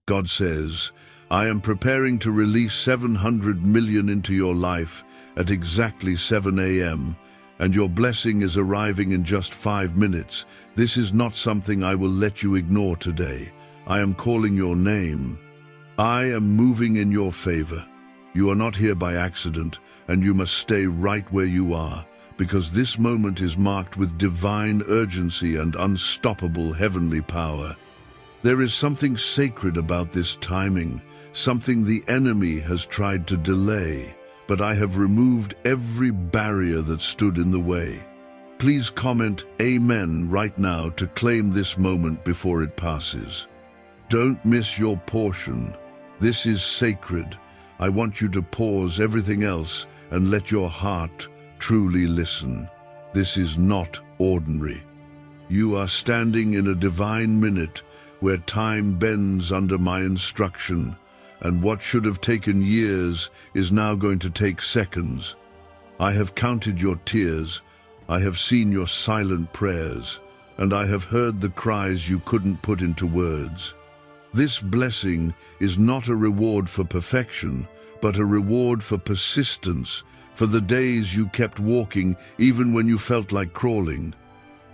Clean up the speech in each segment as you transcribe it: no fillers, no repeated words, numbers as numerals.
God says, I am preparing to release 700 million into your life at exactly 7 a.m., and your blessing is arriving in just 5 minutes. This is not something I will let you ignore today. I am calling your name. I am moving in your favor. You are not here by accident, and you must stay right where you are, because this moment is marked with divine urgency and unstoppable heavenly power. There is something sacred about this timing, something the enemy has tried to delay, but I have removed every barrier that stood in the way. Please comment Amen right now to claim this moment before it passes. Don't miss your portion. This is sacred. I want you to pause everything else and let your heart truly listen. This is not ordinary. You are standing in a divine minute where time bends under my instruction, and what should have taken years is now going to take seconds. I have counted your tears, I have seen your silent prayers, and I have heard the cries you couldn't put into words. This blessing is not a reward for perfection, but a reward for persistence, for the days you kept walking even when you felt like crawling.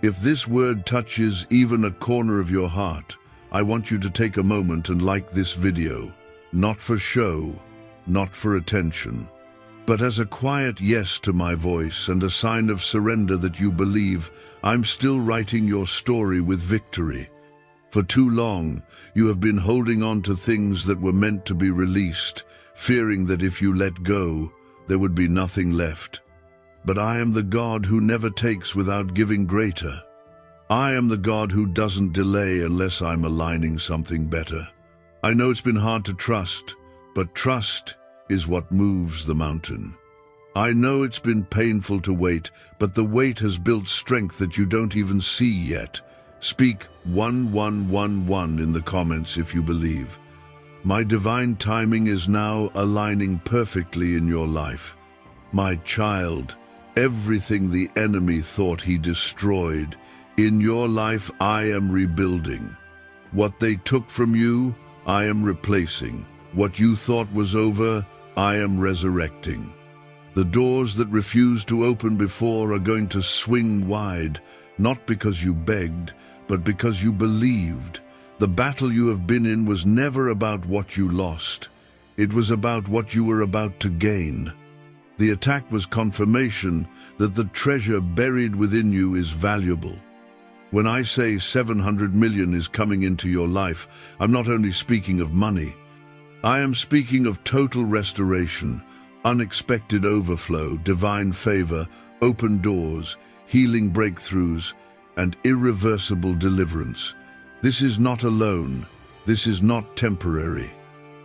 If this word touches even a corner of your heart, I want you to take a moment and like this video. Not for show, not for attention, but as a quiet yes to my voice and a sign of surrender that you believe I'm still writing your story with victory. For too long, you have been holding on to things that were meant to be released, fearing that if you let go, there would be nothing left. But I am the God who never takes without giving greater. I am the God who doesn't delay unless I'm aligning something better. I know it's been hard to trust, but trust is what moves the mountain. I know it's been painful to wait, but the wait has built strength that you don't even see yet. Speak 1111 in the comments if you believe. My divine timing is now aligning perfectly in your life. My child, everything the enemy thought he destroyed, in your life I am rebuilding. What they took from you, I am replacing. What you thought was over, I am resurrecting. The doors that refused to open before are going to swing wide, not because you begged, but because you believed. The battle you have been in was never about what you lost. It was about what you were about to gain. The attack was confirmation that the treasure buried within you is valuable. When I say 700 million is coming into your life, I'm not only speaking of money. I am speaking of total restoration, unexpected overflow, divine favor, open doors, healing breakthroughs, and irreversible deliverance. This is not alone. This is not temporary.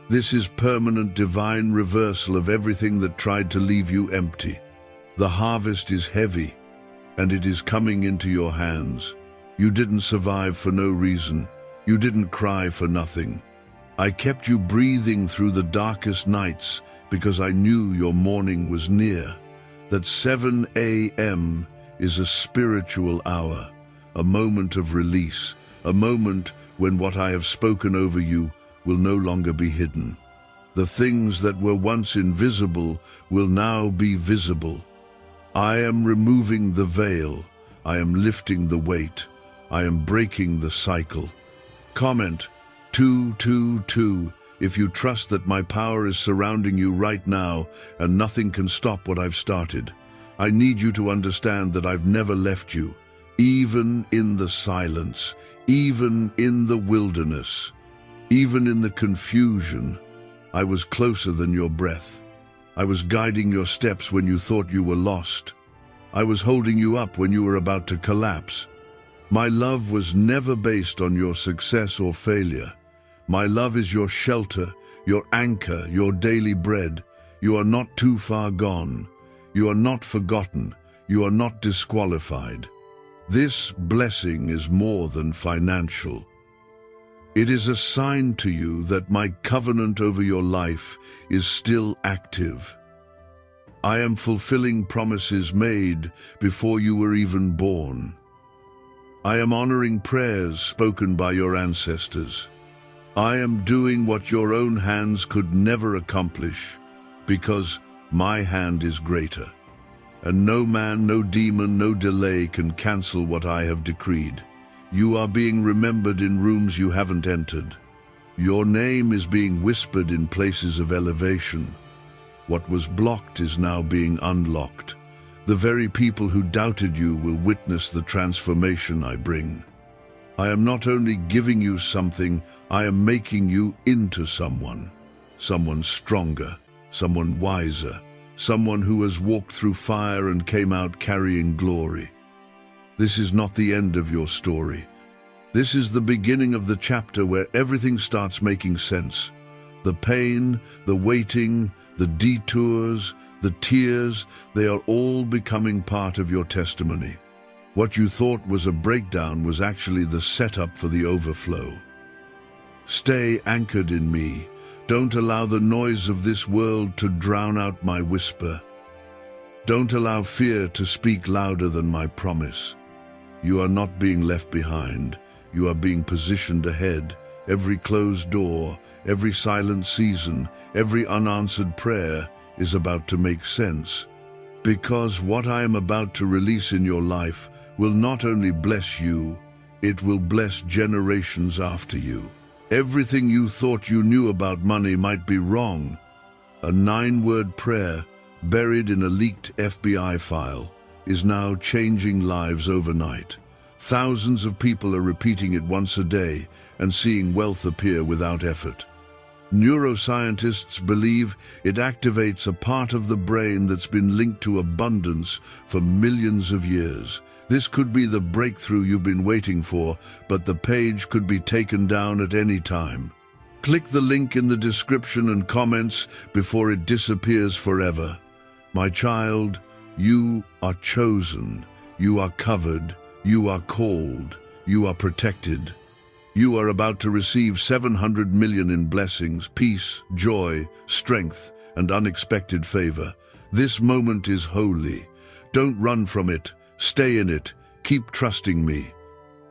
This is permanent divine reversal of everything that tried to leave you empty. The harvest is heavy, and it is coming into your hands. You didn't survive for no reason. You didn't cry for nothing. I kept you breathing through the darkest nights because I knew your morning was near. That 7 a.m. is a spiritual hour, a moment of release, a moment when what I have spoken over you will no longer be hidden. The things that were once invisible will now be visible. I am removing the veil. I am lifting the weight. I am breaking the cycle. Comment 222 if you trust that my power is surrounding you right now and nothing can stop what I've started. I need you to understand that I've never left you, even in the silence, even in the wilderness, even in the confusion. I was closer than your breath. I was guiding your steps when you thought you were lost. I was holding you up when you were about to collapse. My love was never based on your success or failure. My love is your shelter, your anchor, your daily bread. You are not too far gone. You are not forgotten. You are not disqualified. This blessing is more than financial. It is a sign to you that my covenant over your life is still active. I am fulfilling promises made before you were even born. I am honoring prayers spoken by your ancestors. I am doing what your own hands could never accomplish, because my hand is greater. And no man, no demon, no delay can cancel what I have decreed. You are being remembered in rooms you haven't entered. Your name is being whispered in places of elevation. What was blocked is now being unlocked. The very people who doubted you will witness the transformation I bring. I am not only giving you something, I am making you into someone. Someone stronger, someone wiser, someone who has walked through fire and came out carrying glory. This is not the end of your story. This is the beginning of the chapter where everything starts making sense. The pain, the waiting, the detours, the tears, they are all becoming part of your testimony. What you thought was a breakdown was actually the setup for the overflow. Stay anchored in me. Don't allow the noise of this world to drown out my whisper. Don't allow fear to speak louder than my promise. You are not being left behind. You are being positioned ahead. Every closed door, every silent season, every unanswered prayer is about to make sense. Because what I am about to release in your life will not only bless you, it will bless generations after you. Everything you thought you knew about money might be wrong. A 9-word prayer buried in a leaked FBI file is now changing lives overnight. Thousands of people are repeating it once a day and seeing wealth appear without effort. Neuroscientists believe it activates a part of the brain that's been linked to abundance for millions of years. This could be the breakthrough you've been waiting for, but the page could be taken down at any time. Click the link in the description and comments before it disappears forever. My child, you are chosen, you are covered, you are called, you are protected. You are about to receive 700 million in blessings, peace, joy, strength, and unexpected favor. This moment is holy. Don't run from it. Stay in it. Keep trusting me.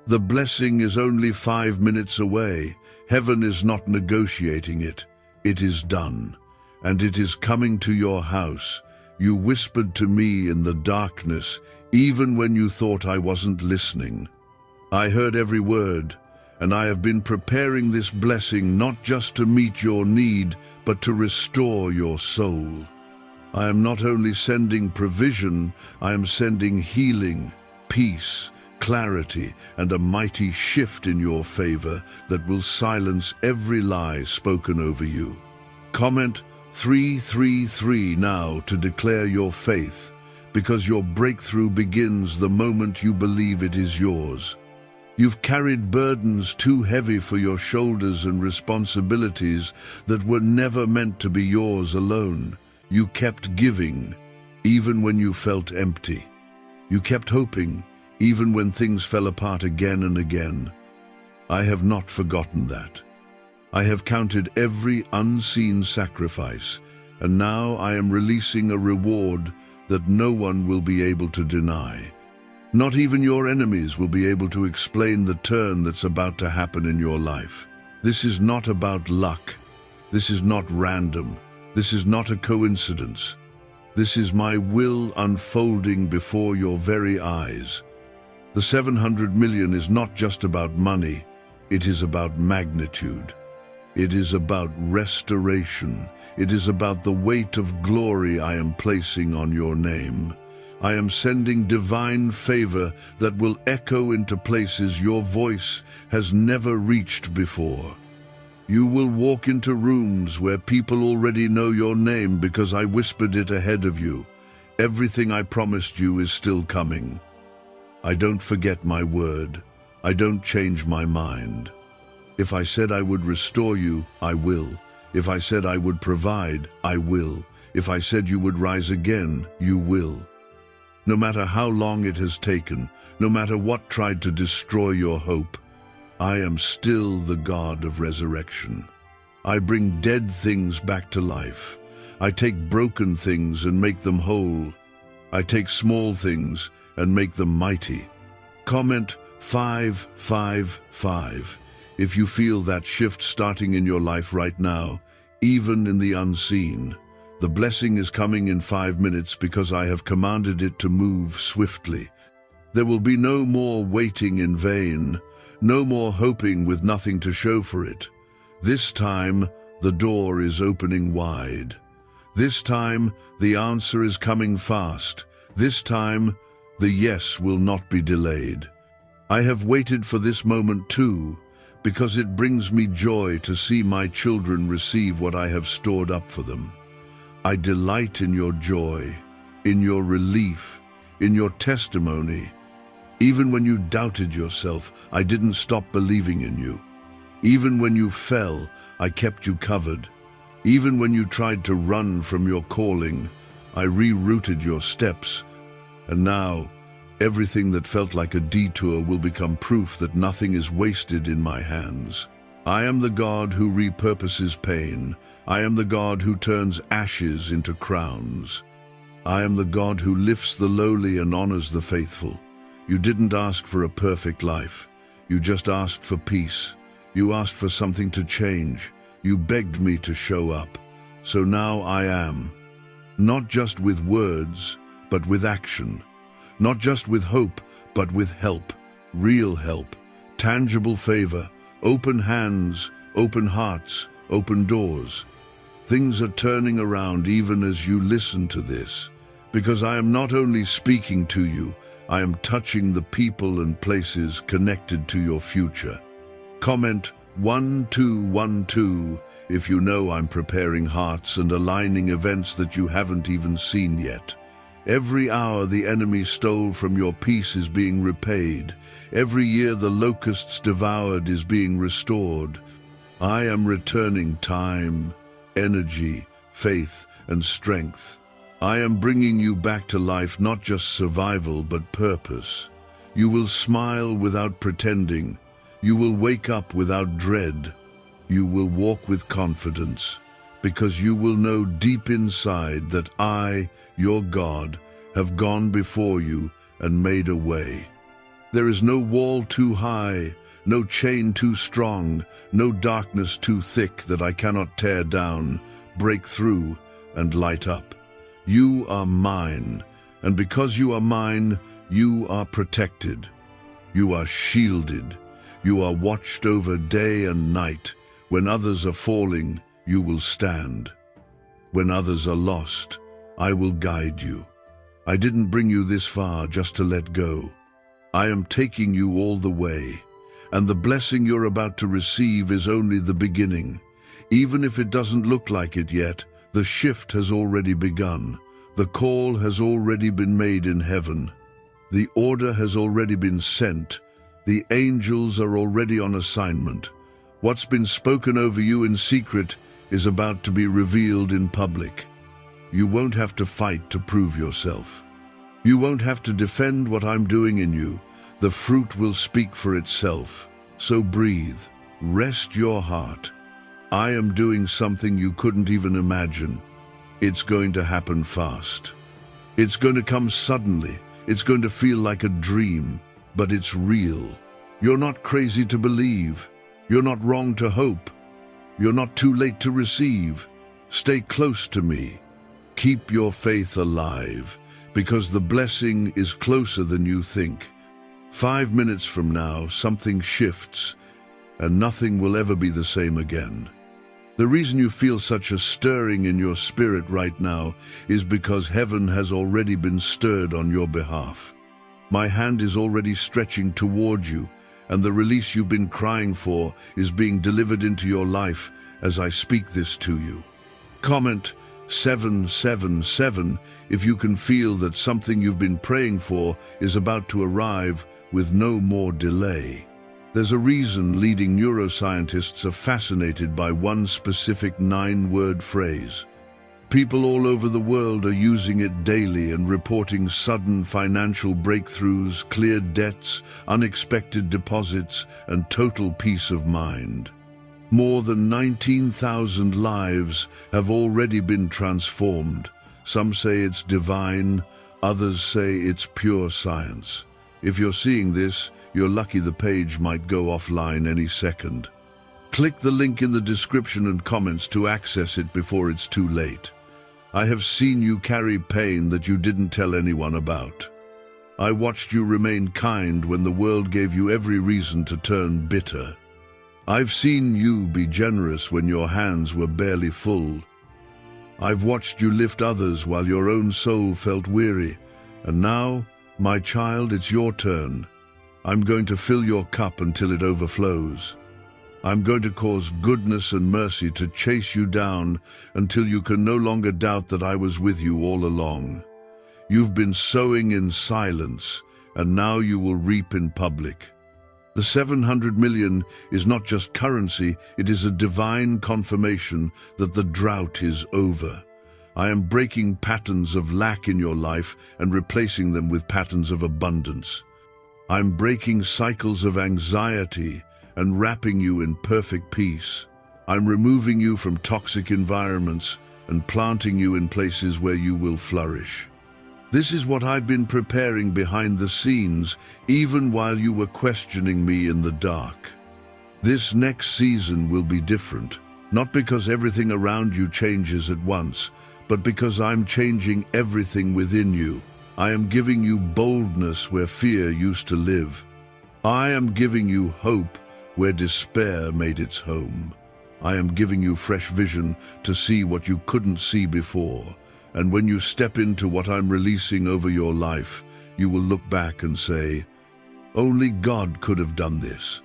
The blessing is only 5 minutes away. Heaven is not negotiating it. It is done. And it is coming to your house. You whispered to me in the darkness, even when you thought I wasn't listening. I heard every word, and I have been preparing this blessing not just to meet your need, but to restore your soul. I am not only sending provision, I am sending healing, peace, clarity, and a mighty shift in your favor that will silence every lie spoken over you. Comment 333 now to declare your faith, because your breakthrough begins the moment you believe it is yours. You've carried burdens too heavy for your shoulders and responsibilities that were never meant to be yours alone. You kept giving, even when you felt empty. You kept hoping, even when things fell apart again and again. I have not forgotten that. I have counted every unseen sacrifice, and now I am releasing a reward that no one will be able to deny. Not even your enemies will be able to explain the turn that's about to happen in your life. This is not about luck. This is not random. This is not a coincidence. This is my will unfolding before your very eyes. The 700 million is not just about money. It is about magnitude. It is about restoration. It is about the weight of glory I am placing on your name. I am sending divine favor that will echo into places your voice has never reached before. You will walk into rooms where people already know your name because I whispered it ahead of you. Everything I promised you is still coming. I don't forget my word. I don't change my mind. If I said I would restore you, I will. If I said I would provide, I will. If I said you would rise again, you will. No matter how long it has taken, no matter what tried to destroy your hope, I am still the God of resurrection. I bring dead things back to life. I take broken things and make them whole. I take small things and make them mighty. Comment 555. If you feel that shift starting in your life right now, even in the unseen, the blessing is coming in 5 minutes because I have commanded it to move swiftly. There will be no more waiting in vain, no more hoping with nothing to show for it. This time, the door is opening wide. This time, the answer is coming fast. This time, the yes will not be delayed. I have waited for this moment too, because it brings me joy to see my children receive what I have stored up for them. I delight in your joy, in your relief, in your testimony. Even when you doubted yourself, I didn't stop believing in you. Even when you fell, I kept you covered. Even when you tried to run from your calling, I rerouted your steps. And now, everything that felt like a detour will become proof that nothing is wasted in my hands. I am the God who repurposes pain. I am the God who turns ashes into crowns. I am the God who lifts the lowly and honors the faithful. You didn't ask for a perfect life. You just asked for peace. You asked for something to change. You begged me to show up. So now I am. Not just with words, but with action. Not just with hope, but with help. Real help. Tangible favor. Open hands, open hearts, open doors. Things are turning around even as you listen to this. Because I am not only speaking to you, I am touching the people and places connected to your future. Comment 1212 if you know I'm preparing hearts and aligning events that you haven't even seen yet. Every hour the enemy stole from your peace is being repaid. Every year the locusts devoured is being restored. I am returning time, energy, faith, and strength. I am bringing you back to life, not just survival, but purpose. You will smile without pretending. You will wake up without dread. You will walk with confidence, because you will know deep inside that I, your God, have gone before you and made a way. There is no wall too high, no chain too strong, no darkness too thick that I cannot tear down, break through, and light up. You are mine, and because you are mine, you are protected. You are shielded. You are watched over day and night. When others are falling, you will stand. When others are lost, I will guide you. I didn't bring you this far just to let go. I am taking you all the way, and the blessing you're about to receive is only the beginning. Even if it doesn't look like it yet, the shift has already begun. The call has already been made in heaven. The order has already been sent. The angels are already on assignment. What's been spoken over you in secret is about to be revealed in public. You won't have to fight to prove yourself. You won't have to defend what I'm doing in you. The fruit will speak for itself. So breathe. Rest your heart. I am doing something you couldn't even imagine. It's going to happen fast. It's going to come suddenly. It's going to feel like a dream, but it's real. You're not crazy to believe. You're not wrong to hope. You're not too late to receive. Stay close to me. Keep your faith alive, because the blessing is closer than you think. 5 minutes from now, something shifts, and nothing will ever be the same again. The reason you feel such a stirring in your spirit right now is because heaven has already been stirred on your behalf. My hand is already stretching toward you, and the release you've been crying for is being delivered into your life as I speak this to you. Comment 777 if you can feel that something you've been praying for is about to arrive with no more delay. There's a reason leading neuroscientists are fascinated by one specific 9-word phrase. People all over the world are using it daily and reporting sudden financial breakthroughs, cleared debts, unexpected deposits, and total peace of mind. More than 19,000 lives have already been transformed. Some say it's divine, others say it's pure science. If you're seeing this, you're lucky. The page might go offline any second. Click the link in the description and comments to access it before it's too late. I have seen you carry pain that you didn't tell anyone about. I watched you remain kind when the world gave you every reason to turn bitter. I've seen you be generous when your hands were barely full. I've watched you lift others while your own soul felt weary. And now, my child, it's your turn. I'm going to fill your cup until it overflows. I'm going to cause goodness and mercy to chase you down until you can no longer doubt that I was with you all along. You've been sowing in silence, and now you will reap in public. The 700 million is not just currency, it is a divine confirmation that the drought is over. I am breaking patterns of lack in your life and replacing them with patterns of abundance. I'm breaking cycles of anxiety and wrapping you in perfect peace. I'm removing you from toxic environments and planting you in places where you will flourish. This is what I've been preparing behind the scenes, even while you were questioning me in the dark. This next season will be different, not because everything around you changes at once, but because I'm changing everything within you. I am giving you boldness where fear used to live. I am giving you hope where despair made its home. I am giving you fresh vision to see what you couldn't see before. And when you step into what I'm releasing over your life, you will look back and say, only God could have done this.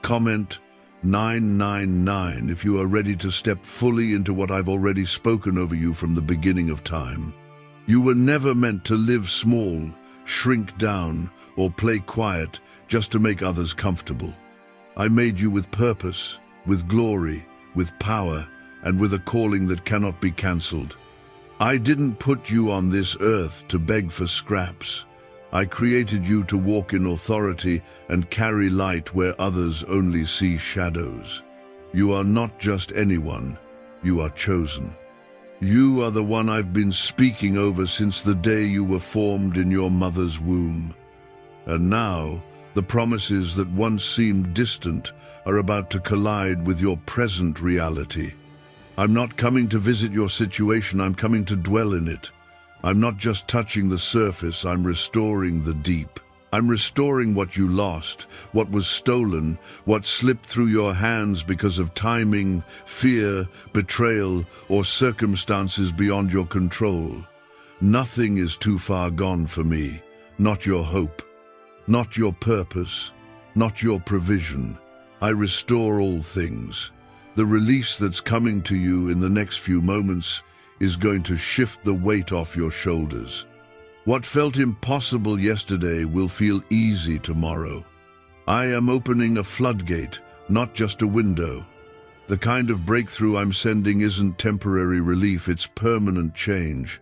Comment 999 if you are ready to step fully into what I've already spoken over you from the beginning of time. You were never meant to live small, shrink down, or play quiet just to make others comfortable. I made you with purpose, with glory, with power, and with a calling that cannot be cancelled. I didn't put you on this earth to beg for scraps. I created you to walk in authority and carry light where others only see shadows. You are not just anyone, you are chosen. You are the one I've been speaking over since the day you were formed in your mother's womb. And now, the promises that once seemed distant are about to collide with your present reality. I'm not coming to visit your situation, I'm coming to dwell in it. I'm not just touching the surface, I'm restoring the deep. I'm restoring what you lost, what was stolen, what slipped through your hands because of timing, fear, betrayal, or circumstances beyond your control. Nothing is too far gone for me, not your hope. Not your purpose, not your provision. I restore all things. The release that's coming to you in the next few moments is going to shift the weight off your shoulders. What felt impossible yesterday will feel easy tomorrow. I am opening a floodgate, not just a window. The kind of breakthrough I'm sending isn't temporary relief, it's permanent change.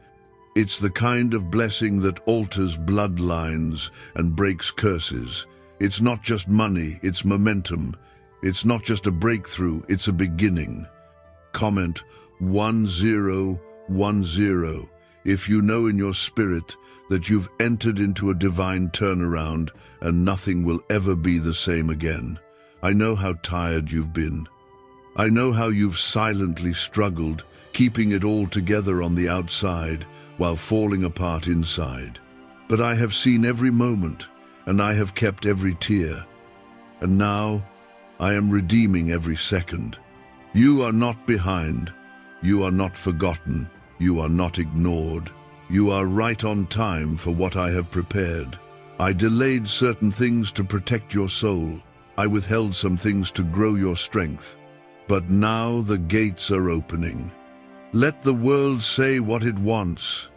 It's the kind of blessing that alters bloodlines and breaks curses. It's not just money, it's momentum. It's not just a breakthrough, it's a beginning. Comment 1010 if you know in your spirit that you've entered into a divine turnaround and nothing will ever be the same again. I know how tired you've been. I know how you've silently struggled, keeping it all together on the outside while falling apart inside. But I have seen every moment, and I have kept every tear. And now, I am redeeming every second. You are not behind. You are not forgotten. You are not ignored. You are right on time for what I have prepared. I delayed certain things to protect your soul. I withheld some things to grow your strength. But now the gates are opening. Let the world say what it wants.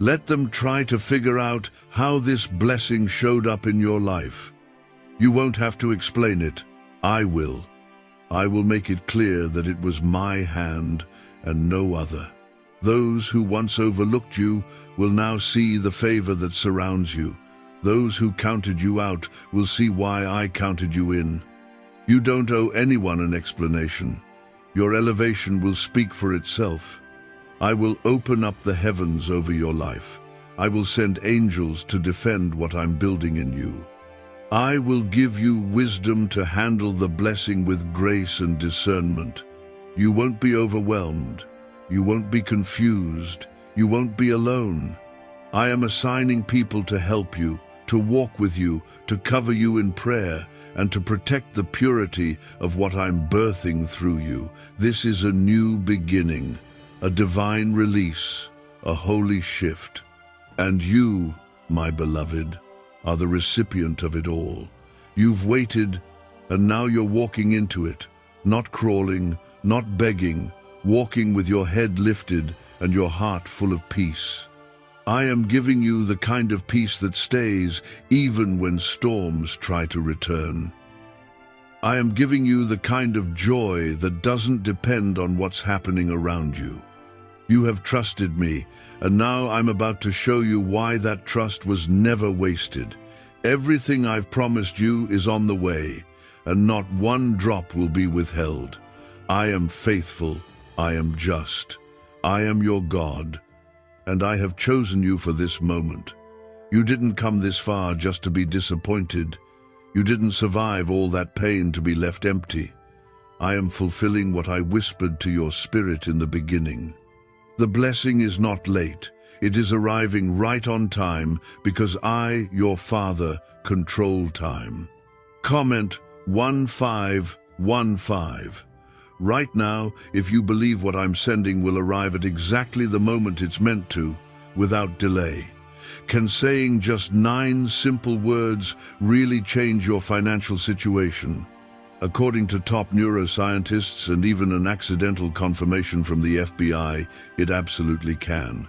Let them try to figure out how this blessing showed up in your life. You won't have to explain it. I will. I will make it clear that it was my hand and no other. Those who once overlooked you will now see the favor that surrounds you. Those who counted you out will see why I counted you in. You don't owe anyone an explanation. Your elevation will speak for itself. I will open up the heavens over your life. I will send angels to defend what I'm building in you. I will give you wisdom to handle the blessing with grace and discernment. You won't be overwhelmed. You won't be confused. You won't be alone. I am assigning people to help you, to walk with you, to cover you in prayer, and to protect the purity of what I'm birthing through you. This is a new beginning, a divine release, a holy shift. And you, my beloved, are the recipient of it all. You've waited, and now you're walking into it, not crawling, not begging, walking with your head lifted and your heart full of peace. I am giving you the kind of peace that stays even when storms try to return. I am giving you the kind of joy that doesn't depend on what's happening around you. You have trusted me, and now I'm about to show you why that trust was never wasted. Everything I've promised you is on the way, and not one drop will be withheld. I am faithful, I am just, I am your God, and I have chosen you for this moment. You didn't come this far just to be disappointed. You didn't survive all that pain to be left empty. I am fulfilling what I whispered to your spirit in the beginning. The blessing is not late. It is arriving right on time because I, your Father, control time. Comment 1515. Right now, if you believe what I'm sending will arrive at exactly the moment it's meant to, without delay. Can saying just 9 simple words really change your financial situation? According to top neuroscientists and even an accidental confirmation from the FBI, it absolutely can.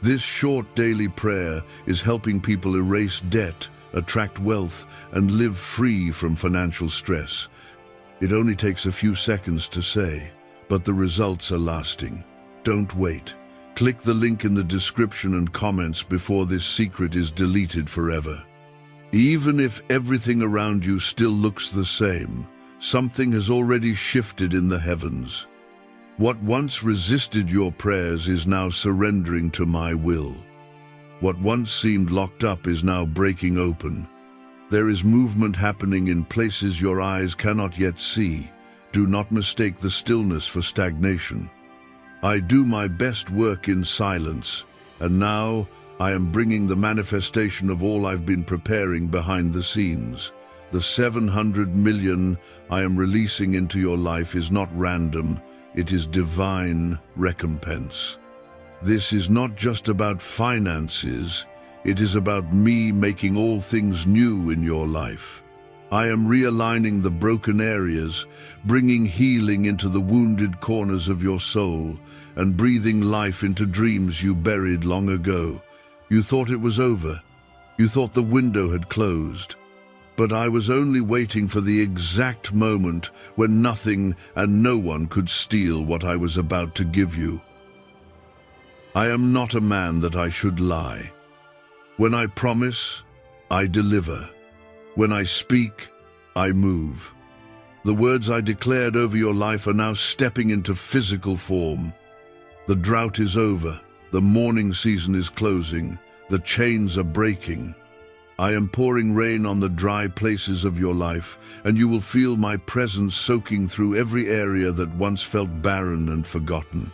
This short daily prayer is helping people erase debt, attract wealth, and live free from financial stress. It only takes a few seconds to say, but the results are lasting. Don't wait. Click the link in the description and comments before this secret is deleted forever. Even if everything around you still looks the same, something has already shifted in the heavens. What once resisted your prayers is now surrendering to my will. What once seemed locked up is now breaking open. There is movement happening in places your eyes cannot yet see. Do not mistake the stillness for stagnation. I do my best work in silence, and now I am bringing the manifestation of all I've been preparing behind the scenes. The 700 million I am releasing into your life is not random, it is divine recompense. This is not just about finances, it is about me making all things new in your life. I am realigning the broken areas, bringing healing into the wounded corners of your soul, and breathing life into dreams you buried long ago. You thought it was over. You thought the window had closed. But I was only waiting for the exact moment when nothing and no one could steal what I was about to give you. I am not a man that I should lie. When I promise, I deliver. When I speak, I move. The words I declared over your life are now stepping into physical form. The drought is over. The mourning season is closing. The chains are breaking. I am pouring rain on the dry places of your life, and you will feel my presence soaking through every area that once felt barren and forgotten.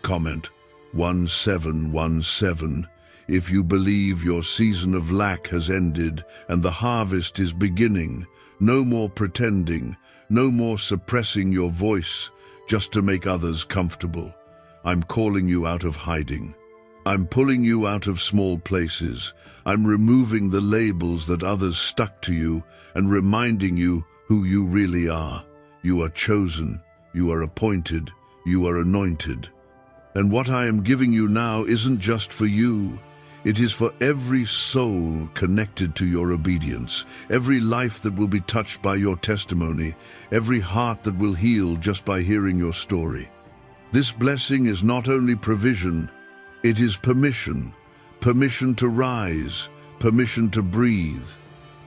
Comment 1717. If you believe your season of lack has ended and the harvest is beginning, no more pretending, no more suppressing your voice just to make others comfortable. I'm calling you out of hiding. I'm pulling you out of small places. I'm removing the labels that others stuck to you and reminding you who you really are. You are chosen, you are appointed, you are anointed. And what I am giving you now isn't just for you. It is for every soul connected to your obedience, every life that will be touched by your testimony, every heart that will heal just by hearing your story. This blessing is not only provision, it is permission. Permission to rise, permission to breathe,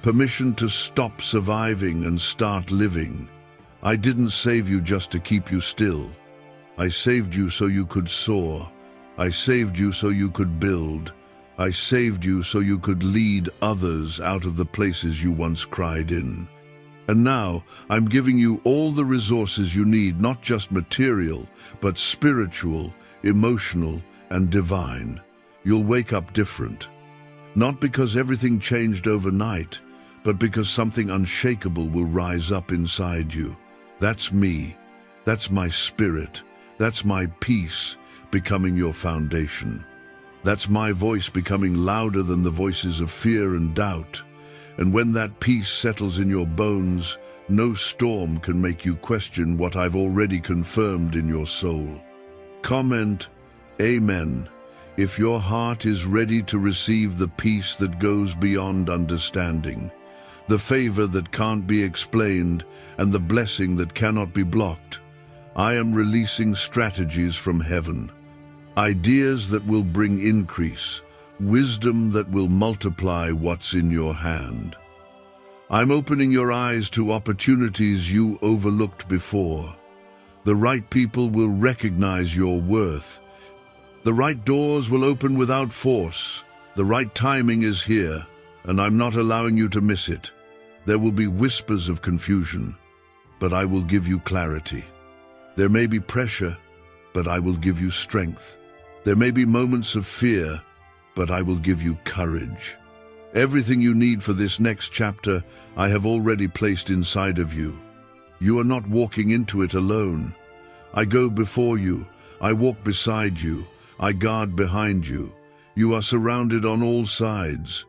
permission to stop surviving and start living. I didn't save you just to keep you still. I saved you so you could soar. I saved you so you could build. I saved you so you could lead others out of the places you once cried in. And now I'm giving you all the resources you need, not just material, but spiritual, emotional, and divine. You'll wake up different. Not because everything changed overnight, but because something unshakable will rise up inside you. That's me. That's my spirit. That's my peace becoming your foundation. That's my voice becoming louder than the voices of fear and doubt. And when that peace settles in your bones, no storm can make you question what I've already confirmed in your soul. Comment, Amen, if your heart is ready to receive the peace that goes beyond understanding, the favor that can't be explained, and the blessing that cannot be blocked. I am releasing strategies from heaven. Ideas that will bring increase, wisdom that will multiply what's in your hand. I'm opening your eyes to opportunities you overlooked before. The right people will recognize your worth. The right doors will open without force. The right timing is here, and I'm not allowing you to miss it. There will be whispers of confusion, but I will give you clarity. There may be pressure, but I will give you strength. There may be moments of fear, but I will give you courage. Everything you need for this next chapter, I have already placed inside of you. You are not walking into it alone. I go before you. I walk beside you. I guard behind you. You are surrounded on all sides.